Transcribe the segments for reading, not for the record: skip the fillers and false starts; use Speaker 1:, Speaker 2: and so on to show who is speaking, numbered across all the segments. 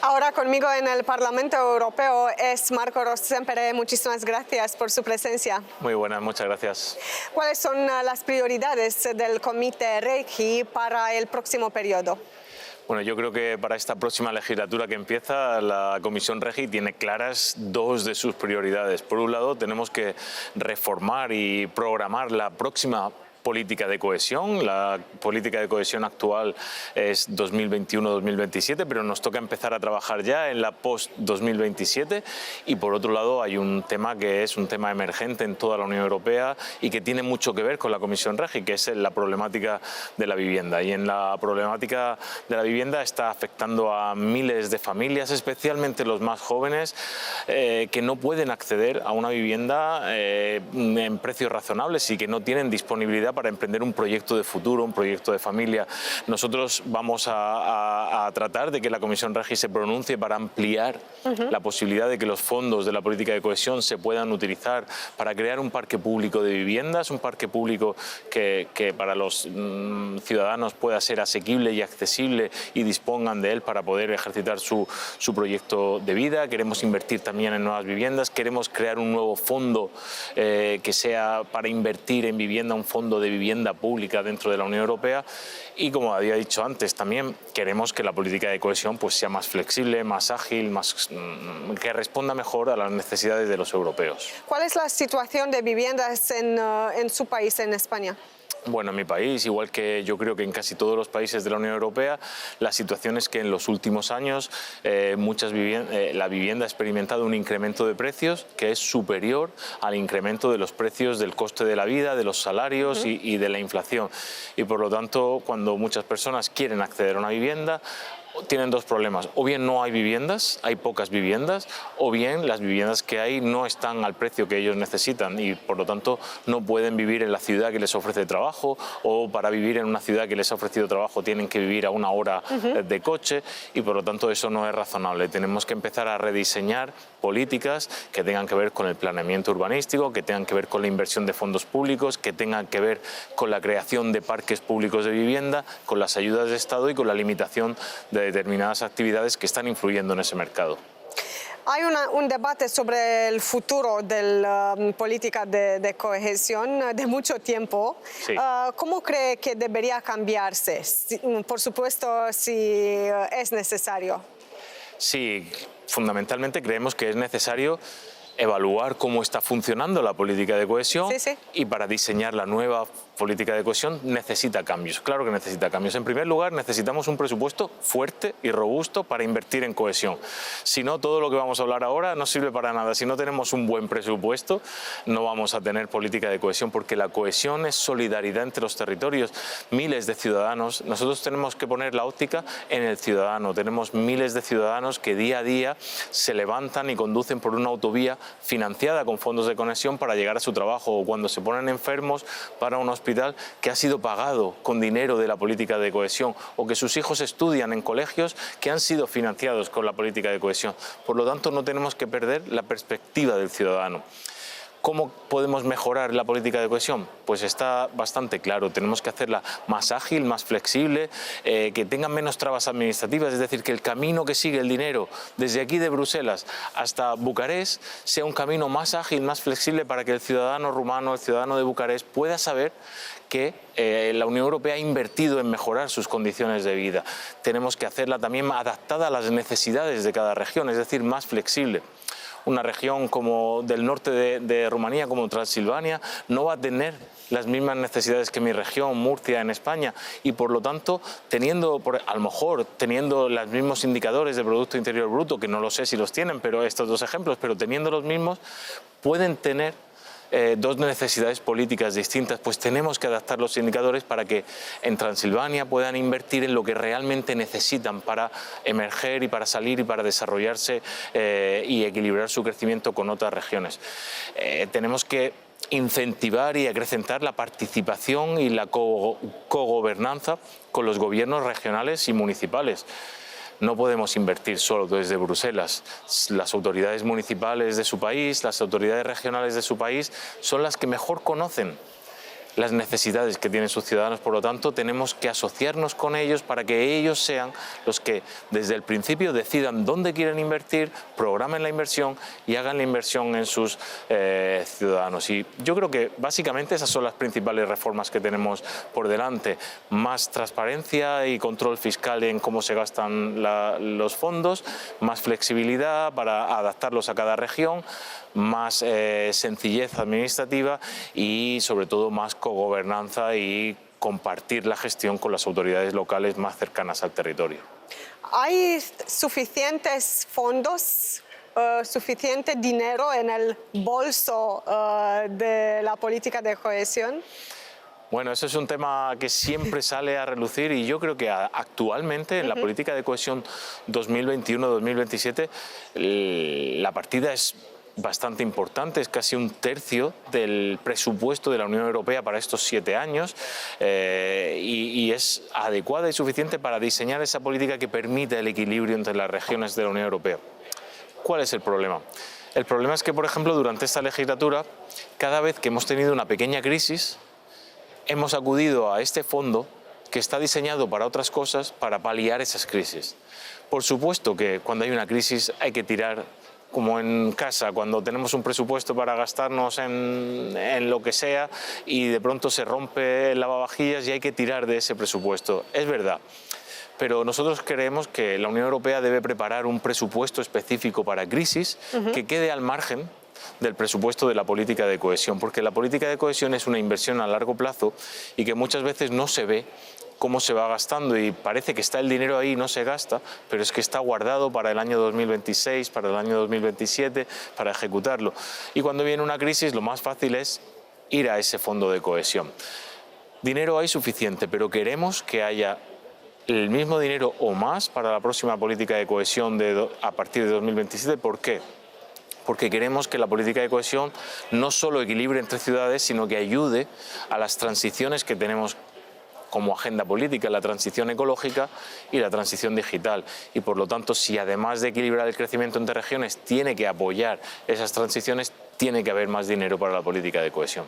Speaker 1: Ahora conmigo en el Parlamento Europeo es Marco Rossi-Semper. Muchísimas gracias por su presencia.
Speaker 2: Muy buenas, muchas gracias.
Speaker 1: ¿Cuáles son las prioridades del Comité REGI para el próximo periodo?
Speaker 2: Bueno, yo creo que para esta próxima legislatura que empieza, la Comisión REGI tiene claras dos de sus prioridades. Por un lado, tenemos que reformar y programar la próxima política de cohesión. La política de cohesión actual es 2021-2027, pero nos toca empezar a trabajar ya en la post-2027. Y por otro lado hay un tema que es un tema emergente en toda la Unión Europea y que tiene mucho que ver con la Comisión REGI, que es la problemática de la vivienda. Y en la problemática de la vivienda está afectando a miles de familias, especialmente los más jóvenes, que no pueden acceder a una vivienda en precios razonables y que no tienen disponibilidad para emprender un proyecto de futuro, un proyecto de familia. Nosotros vamos a tratar de que la Comisión REGI se pronuncie para ampliar la posibilidad de que los fondos de la política de cohesión se puedan utilizar para crear un parque público de viviendas, un parque público que para los ciudadanos pueda ser asequible y accesible y dispongan de él para poder ejercitar su proyecto de vida. Queremos invertir también en nuevas viviendas, queremos crear un nuevo fondo que sea para invertir en vivienda, un fondo de vivienda pública dentro de la Unión Europea y, como había dicho antes, también queremos que la política de cohesión pues sea más flexible, más ágil, que responda mejor a las necesidades de los europeos.
Speaker 1: ¿Cuál es la situación de viviendas en su país, en España?
Speaker 2: Bueno, en mi país, igual que yo creo que en casi todos los países de la Unión Europea, la situación es que en los últimos años la vivienda ha experimentado un incremento de precios que es superior al incremento de los precios del coste de la vida, de los salarios y de la inflación. Y por lo tanto, cuando muchas personas quieren acceder a una vivienda, tienen dos problemas: o bien no hay viviendas, hay pocas viviendas, o bien las viviendas que hay no están al precio que ellos necesitan y por lo tanto no pueden vivir en la ciudad que les ofrece trabajo, o para vivir en una ciudad que les ha ofrecido trabajo tienen que vivir a una hora de coche y por lo tanto eso no es razonable. Tenemos que empezar a rediseñar políticas que tengan que ver con el planeamiento urbanístico, que tengan que ver con la inversión de fondos públicos, que tengan que ver con la creación de parques públicos de vivienda, con las ayudas de Estado y con la limitación de determinadas actividades que están influyendo en ese mercado.
Speaker 1: Hay un debate sobre el futuro de la política de cohesión de mucho tiempo.
Speaker 2: Sí.
Speaker 1: ¿Cómo cree que debería cambiarse? Por supuesto, si es necesario.
Speaker 2: Sí, fundamentalmente creemos que es necesario evaluar cómo está funcionando la política de cohesión y para diseñar la nueva política de cohesión necesita cambios. Claro que necesita cambios. En primer lugar, necesitamos un presupuesto fuerte y robusto para invertir en cohesión. Si no, todo lo que vamos a hablar ahora no sirve para nada. Si no tenemos un buen presupuesto, no vamos a tener política de cohesión, porque la cohesión es solidaridad entre los territorios. Miles de ciudadanos, nosotros tenemos que poner la óptica en el ciudadano. Tenemos miles de ciudadanos que día a día se levantan y conducen por una autovía financiada con fondos de conexión para llegar a su trabajo, o cuando se ponen enfermos para un hospital que ha sido pagado con dinero de la política de cohesión, o que sus hijos estudian en colegios que han sido financiados con la política de cohesión. Por lo tanto, no tenemos que perder la perspectiva del ciudadano. ¿Cómo podemos mejorar la política de cohesión? Pues está bastante claro. Tenemos que hacerla más ágil, más flexible, que tenga menos trabas administrativas, es decir, que el camino que sigue el dinero desde aquí de Bruselas hasta Bucarest sea un camino más ágil, más flexible, para que el ciudadano rumano, el ciudadano de Bucarest pueda saber que la Unión Europea ha invertido en mejorar sus condiciones de vida. Tenemos que hacerla también adaptada a las necesidades de cada región, es decir, más flexible. Una región como del norte de Rumanía, como Transilvania, no va a tener las mismas necesidades que mi región, Murcia, en España, y por lo tanto, a lo mejor teniendo los mismos indicadores de Producto Interior Bruto, que no lo sé si los tienen, pero estos dos ejemplos, pero teniendo los mismos, pueden tener dos necesidades políticas distintas. Pues tenemos que adaptar los indicadores para que en Transilvania puedan invertir en lo que realmente necesitan para emerger y para salir y para desarrollarse y equilibrar su crecimiento con otras regiones. Tenemos que incentivar y acrecentar la participación y la cogobernanza con los gobiernos regionales y municipales. No podemos invertir solo desde Bruselas. Las autoridades municipales de su país, las autoridades regionales de su país son las que mejor conocen las necesidades que tienen sus ciudadanos. Por lo tanto, tenemos que asociarnos con ellos para que ellos sean los que desde el principio decidan dónde quieren invertir, programen la inversión y hagan la inversión en sus ciudadanos. Y yo creo que básicamente esas son las principales reformas que tenemos por delante. Más transparencia y control fiscal en cómo se gastan los fondos, más flexibilidad para adaptarlos a cada región, más sencillez administrativa y sobre todo más cogobernanza y compartir la gestión con las autoridades locales más cercanas al territorio.
Speaker 1: ¿Hay suficientes fondos, suficiente dinero en el bolso de la política de cohesión?
Speaker 2: Bueno, eso es un tema que siempre sale a relucir y yo creo que actualmente en la política de cohesión 2021-2027 la partida es bastante importante, es casi un tercio del presupuesto de la Unión Europea para estos 7 años y es adecuada y suficiente para diseñar esa política que permita el equilibrio entre las regiones de la Unión Europea. ¿Cuál es el problema? El problema es que, por ejemplo, durante esta legislatura, cada vez que hemos tenido una pequeña crisis, hemos acudido a este fondo que está diseñado para otras cosas, para paliar esas crisis. Por supuesto que cuando hay una crisis hay que tirar, como en casa, cuando tenemos un presupuesto para gastarnos en lo que sea y de pronto se rompe el lavavajillas y hay que tirar de ese presupuesto. Es verdad. Pero nosotros creemos que la Unión Europea debe preparar un presupuesto específico para crisis que quede al margen del presupuesto de la política de cohesión, porque la política de cohesión es una inversión a largo plazo y que muchas veces no se ve cómo se va gastando y parece que está el dinero ahí y no se gasta, pero es que está guardado para el año 2026, para el año 2027, para ejecutarlo. Y cuando viene una crisis lo más fácil es ir a ese fondo de cohesión. Dinero hay suficiente, pero queremos que haya el mismo dinero o más para la próxima política de cohesión a partir de 2027. ¿Por qué? Porque queremos que la política de cohesión no solo equilibre entre ciudades, sino que ayude a las transiciones que tenemos como agenda política, la transición ecológica y la transición digital. Y por lo tanto, si además de equilibrar el crecimiento entre regiones, tiene que apoyar esas transiciones, tiene que haber más dinero para la política de cohesión.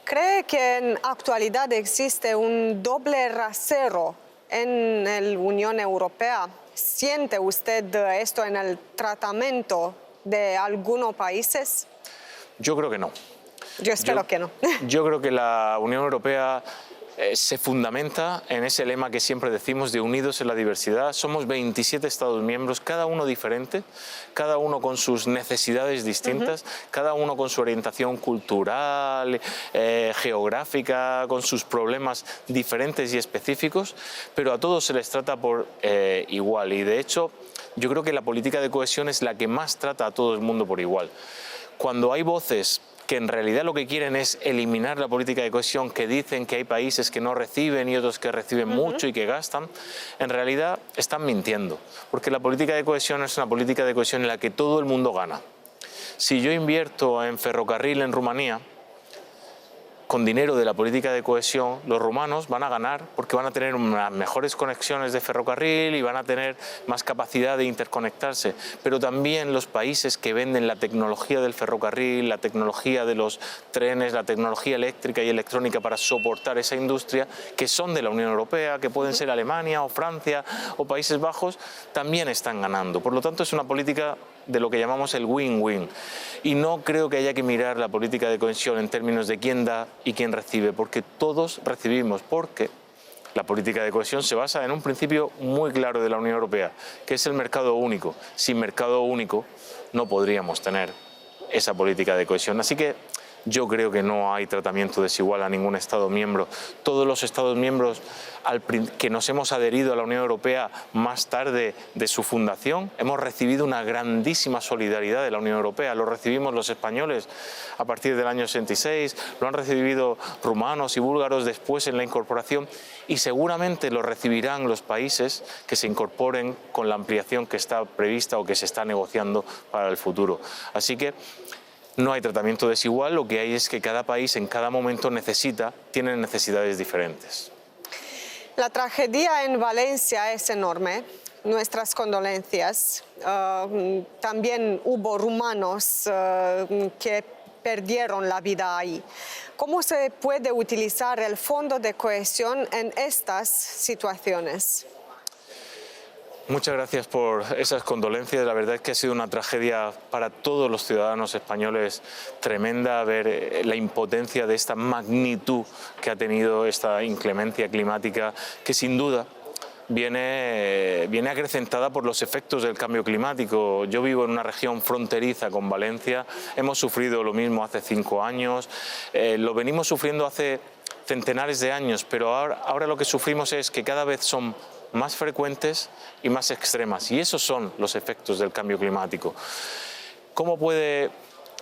Speaker 1: ¿Cree que en actualidad existe un doble rasero en la Unión Europea? ¿Siente usted esto en el tratamiento de algunos países?
Speaker 2: Yo creo que no.
Speaker 1: Yo espero que no.
Speaker 2: Yo creo que la Unión Europea se fundamenta en ese lema que siempre decimos de unidos en la diversidad. Somos 27 Estados miembros, cada uno diferente, cada uno con sus necesidades distintas, cada uno con su orientación cultural, geográfica, con sus problemas diferentes y específicos, pero a todos se les trata por igual. Y de hecho, yo creo que la política de cohesión es la que más trata a todo el mundo por igual. Cuando hay voces que en realidad lo que quieren es eliminar la política de cohesión, que dicen que hay países que no reciben y otros que reciben mucho y que gastan, en realidad están mintiendo, porque la política de cohesión es una política de cohesión en la que todo el mundo gana. Si yo invierto en ferrocarril en Rumanía, con dinero de la política de cohesión, los rumanos van a ganar porque van a tener unas mejores conexiones de ferrocarril y van a tener más capacidad de interconectarse. Pero también los países que venden la tecnología del ferrocarril, la tecnología de los trenes, la tecnología eléctrica y electrónica para soportar esa industria, que son de la Unión Europea, que pueden ser Alemania o Francia o Países Bajos, también están ganando. Por lo tanto, es una política de lo que llamamos el win-win. Y no creo que haya que mirar la política de cohesión en términos de quién da y quién recibe, porque todos recibimos, porque la política de cohesión se basa en un principio muy claro de la Unión Europea, que es el mercado único. Sin mercado único no podríamos tener esa política de cohesión. Así que yo creo que no hay tratamiento desigual a ningún Estado miembro. Todos los Estados miembros que nos hemos adherido a la Unión Europea más tarde de su fundación, hemos recibido una grandísima solidaridad de la Unión Europea. Lo recibimos los españoles a partir del año 66, lo han recibido rumanos y búlgaros después en la incorporación y seguramente lo recibirán los países que se incorporen con la ampliación que está prevista o que se está negociando para el futuro. Así que no hay tratamiento desigual, lo que hay es que cada país en cada momento tiene necesidades diferentes.
Speaker 1: La tragedia en Valencia es enorme, nuestras condolencias. También hubo rumanos que perdieron la vida ahí. ¿Cómo se puede utilizar el Fondo de Cohesión en estas situaciones?
Speaker 2: Muchas gracias por esas condolencias. La verdad es que ha sido una tragedia para todos los ciudadanos españoles tremenda ver la impotencia de esta magnitud que ha tenido esta inclemencia climática, que sin duda viene acrecentada por los efectos del cambio climático. Yo vivo en una región fronteriza con Valencia, hemos sufrido lo mismo hace 5 años, lo venimos sufriendo hace centenares de años, pero ahora lo que sufrimos es que cada vez son más frecuentes y más extremas, y esos son los efectos del cambio climático. ¿Cómo puede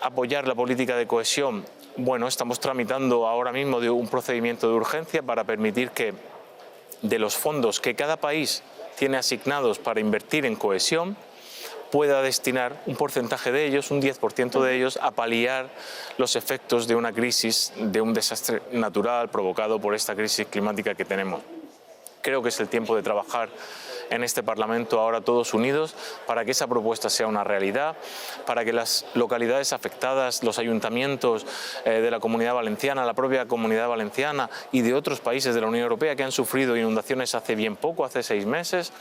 Speaker 2: apoyar la política de cohesión? Bueno, estamos tramitando ahora mismo un procedimiento de urgencia para permitir que de los fondos que cada país tiene asignados para invertir en cohesión, pueda destinar un porcentaje de ellos, un 10% de ellos, a paliar los efectos de una crisis, de un desastre natural provocado por esta crisis climática que tenemos. Creo que es el tiempo de trabajar en este Parlamento ahora todos unidos para que esa propuesta sea una realidad, para que las localidades afectadas, los ayuntamientos de la Comunidad Valenciana, la propia Comunidad Valenciana y de otros países de la Unión Europea que han sufrido inundaciones hace bien poco, hace 6 meses,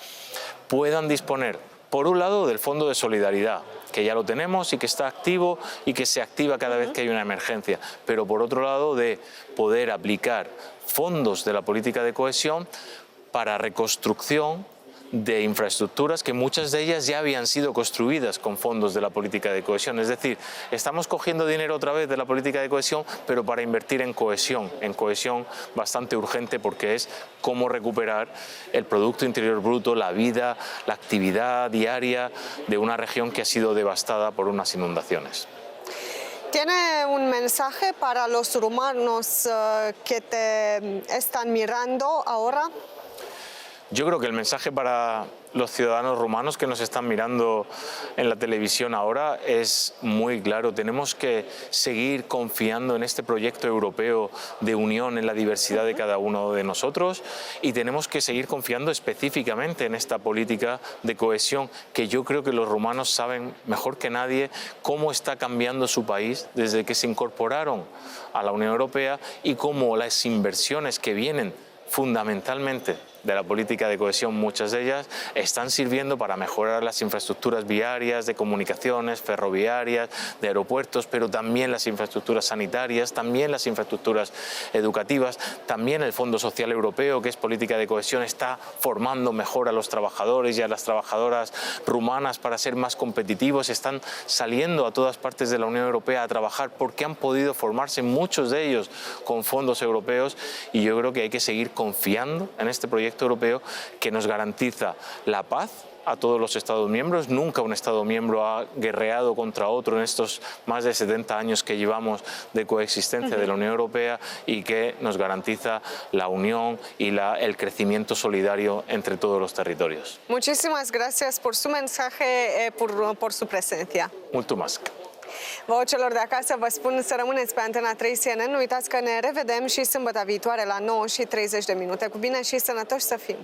Speaker 2: puedan disponer, por un lado, del Fondo de Solidaridad, que ya lo tenemos y que está activo y que se activa cada vez que hay una emergencia, pero por otro lado de poder aplicar fondos de la política de cohesión para reconstrucción de infraestructuras que muchas de ellas ya habían sido construidas con fondos de la política de cohesión. Es decir, estamos cogiendo dinero otra vez de la política de cohesión, pero para invertir en cohesión bastante urgente, porque es cómo recuperar el Producto Interior Bruto, la vida, la actividad diaria de una región que ha sido devastada por unas inundaciones.
Speaker 1: ¿Tiene un mensaje para los rumanos que te están mirando ahora?
Speaker 2: Yo creo que el mensaje para los ciudadanos rumanos que nos están mirando en la televisión ahora es muy claro. Tenemos que seguir confiando en este proyecto europeo de unión en la diversidad de cada uno de nosotros, y tenemos que seguir confiando específicamente en esta política de cohesión, que yo creo que los rumanos saben mejor que nadie cómo está cambiando su país desde que se incorporaron a la Unión Europea, y cómo las inversiones que vienen fundamentalmente de la política de cohesión, muchas de ellas están sirviendo para mejorar las infraestructuras viarias, de comunicaciones, ferroviarias, de aeropuertos, pero también las infraestructuras sanitarias, también las infraestructuras educativas, también el Fondo Social Europeo, que es política de cohesión, está formando mejor a los trabajadores y a las trabajadoras rumanas para ser más competitivos, están saliendo a todas partes de la Unión Europea a trabajar porque han podido formarse muchos de ellos con fondos europeos, y yo creo que hay que seguir confiando en este proyecto europeo que nos garantiza la paz a todos los Estados miembros. Nunca un Estado miembro ha guerreado contra otro en estos más de 70 años que llevamos de coexistencia de la Unión Europea, y que nos garantiza la unión y el crecimiento solidario entre todos los territorios.
Speaker 1: Muchísimas gracias por su mensaje, por su prezență.
Speaker 2: Mulțumesc!
Speaker 1: Vouă celor de acasă vă spun să rămâneți pe Antena 3 CNN. Nu uitați că ne revedem și sâmbătă viitoare la 9:30. Cu bine și sănătoși să fim!